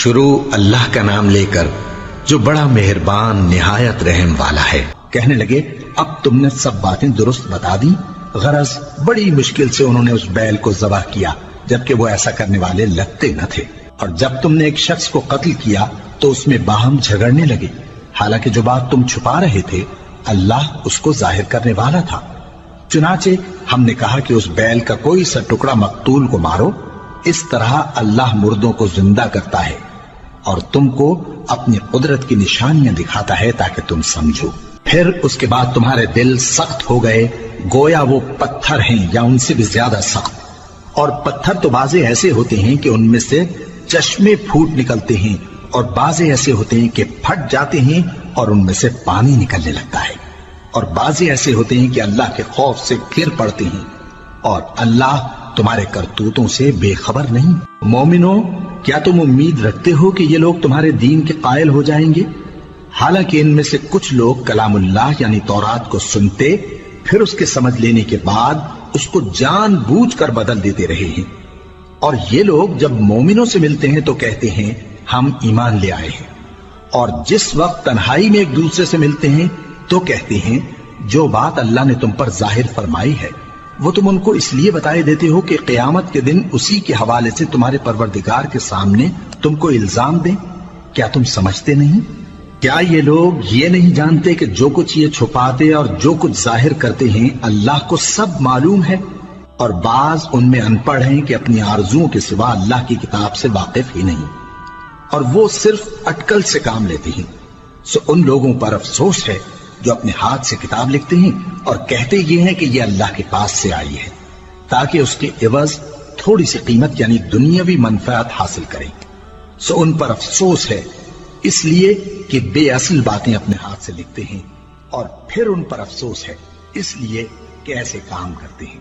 شروع اللہ کا نام لے کر جو بڑا مہربان نہایت رحم والا ہے۔ کہنے لگے اب تم نے سب باتیں درست بتا دی، غرض بڑی مشکل سے انہوں نے اس بیل کو ذبح کیا جبکہ وہ ایسا کرنے والے لگتے نہ تھے، اور جب تم نے ایک شخص کو قتل کیا تو اس میں باہم جھگڑنے لگے، حالانکہ جو بات تم چھپا رہے تھے اللہ اس کو ظاہر کرنے والا تھا۔ چنانچہ ہم نے کہا کہ اس بیل کا کوئی سا ٹکڑا مقتول کو مارو، اس طرح اللہ مردوں کو زندہ کرتا ہے اور تم کو اپنی قدرت کی نشانیاں دکھاتا ہے تاکہ تم سمجھو۔ پھر اس کے بعد تمہارے دل سخت ہو گئے گویا وہ پتھر ہیں یا ان سے بھی زیادہ سخت، اور پتھر تو بعضے ایسے ہوتے ہیں کہ ان میں سے چشمے پھوٹ نکلتے ہیں، اور بعضے ایسے ہوتے ہیں کہ پھٹ جاتے ہیں اور ان میں سے پانی نکلنے لگتا ہے، اور بعضے ایسے ہوتے ہیں کہ اللہ کے خوف سے گر پڑتے ہیں، اور اللہ تمہارے کرتوتوں سے بے خبر نہیں۔ مومنو، کیا تم امید رکھتے ہو کہ یہ لوگ تمہارے دین کے قائل ہو جائیں گے؟ حالانکہ ان میں سے کچھ لوگ کلام اللہ یعنی تورات کو سنتے پھر اس کے سمجھ لینے کے بعد اس کو جان بوجھ کر بدل دیتے رہے ہیں، اور یہ لوگ جب مومنوں سے ملتے ہیں تو کہتے ہیں ہم ایمان لے آئے ہیں، اور جس وقت تنہائی میں ایک دوسرے سے ملتے ہیں تو کہتے ہیں جو بات اللہ نے تم پر ظاہر فرمائی ہے وہ تم ان کو اس لیے بتائے دیتے ہو کہ قیامت کے دن اسی کے حوالے سے تمہارے پروردگار کے سامنے تم کو الزام دیں۔ کیا تم سمجھتے نہیں؟ کیا یہ لوگ یہ نہیں جانتے کہ جو کچھ یہ چھپاتے اور جو کچھ ظاہر کرتے ہیں اللہ کو سب معلوم ہے؟ اور بعض ان میں ان پڑھ ہیں کہ اپنی آرزوؤں کے سوا اللہ کی کتاب سے واقف ہی نہیں، اور وہ صرف اٹکل سے کام لیتے ہیں۔ سو ان لوگوں پر افسوس ہے جو اپنے ہاتھ سے کتاب لکھتے ہیں اور کہتے یہ ہیں کہ یہ اللہ کے پاس سے آئی ہے تاکہ اس کے عوض تھوڑی سی قیمت یعنی دنیاوی منفعت حاصل کریں۔ سو ان پر افسوس ہے اس لیے کہ بے اصل باتیں اپنے ہاتھ سے لکھتے ہیں، اور پھر ان پر افسوس ہے اس لیے کہ ایسے کام کرتے ہیں۔